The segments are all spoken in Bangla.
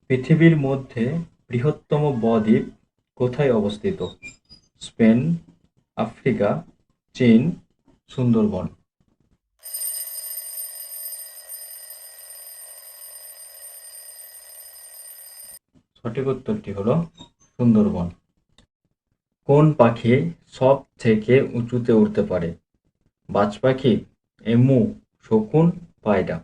পৃথিবীর মধ্যে বৃহত্তম বদ্বীপ কোথায় অবস্থিত? স্পেন, আফ্রিকা, চীন, সুন্দরবন। সঠিক উত্তরটি হলো সুন্দরবন। কোন পাখি সব থেকে উঁচুতে উড়তে পারে? বাজ পাখি, এমু, শকুন, পায়রা।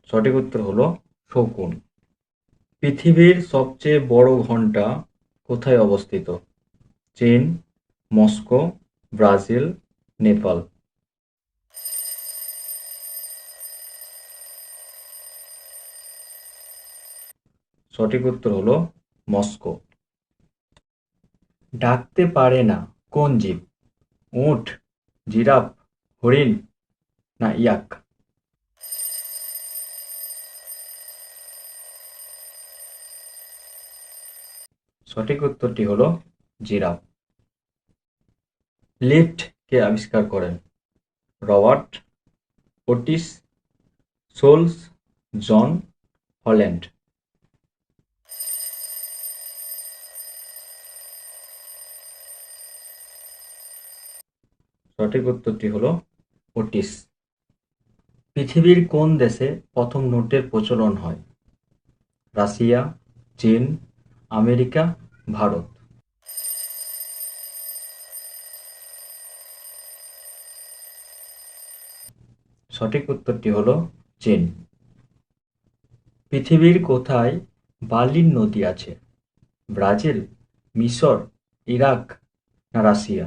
সঠিক উত্তর হলো শকুন। পৃথিবীর সবচেয়ে বড় ঘন্টা কোথায় অবস্থিত? চীন, মস্কো, ব্রাজিল, নেপাল। সঠিক উত্তর হলো মস্কো। ডাকতে পারে না কোন জীব? উট, জিরাফ, হরিণ না ইয়াক? সঠিক উত্তরটি হলো জিরাফ। লিফট কে আবিষ্কার করেন? রবার্ট, ওটিস, সোলস, জন, হল্যান্ড। সঠিক উত্তরটি হলো ওটিস। পৃথিবীর কোন দেশে প্রথম নোটের প্রচলন হয়? রাশিয়া, চীন, আমেরিকা, ভারত। সঠিক উত্তরটি হলো চীন। পৃথিবীর কোথায় বার্লিন নদী আছে? ব্রাজিল, মিশর, ইরাক না রাশিয়া?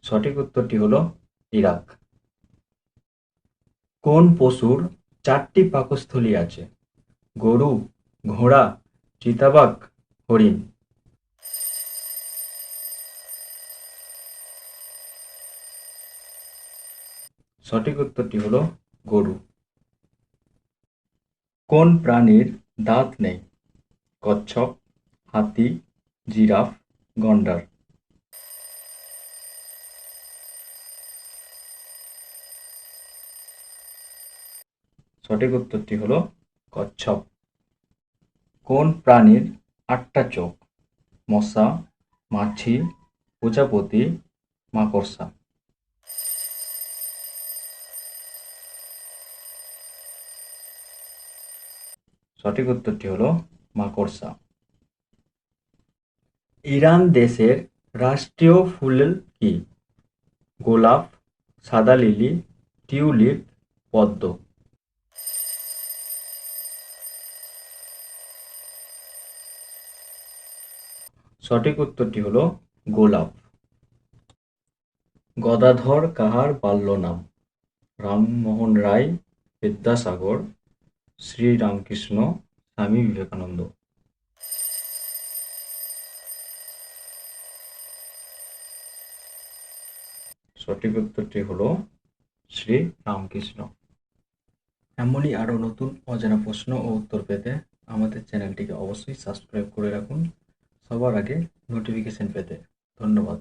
সঠিক উত্তরটি হলো ইরাক। কোন পশুর 4টি পাকস্থলী আছে? গরু, ঘোড়া, চিতাবাঘ, হরিণ। সঠিক উত্তরটি হলো গরু। কোন প্রাণীর দাঁত নেই? কচ্ছপ, হাতি, জিরাফ, গন্ডার। সঠিক উত্তরটি হলো কচ্ছপ। কোন প্রাণীর 8টা চোখ? মশা, মাছি, প্রজাপতি, মাকড়সা। সঠিক উত্তরটি হলো মাকড়সা। ইরান দেশের রাষ্ট্রীয় ফুল কি? গোলাপ, সাদা লিলি, টিউলিপ, পদ্ম। সঠিক উত্তরটি হলো গোলাপ। গদাধর কাহার বাল্য নাম? রামমোহন রায়, বিদ্যাসাগর, শ্রীরামকৃষ্ণ, স্বামী বিবেকানন্দ। সঠিক উত্তরটি হলো শ্রী রামকৃষ্ণ। এমনই আরো নতুন অজানা প্রশ্ন ও উত্তর পেতে আমাদের চ্যানেলটিকে অবশ্যই সাবস্ক্রাইব করে রাখুন সবার আগে নোটিফিকেশন পেতে। ধন্যবাদ।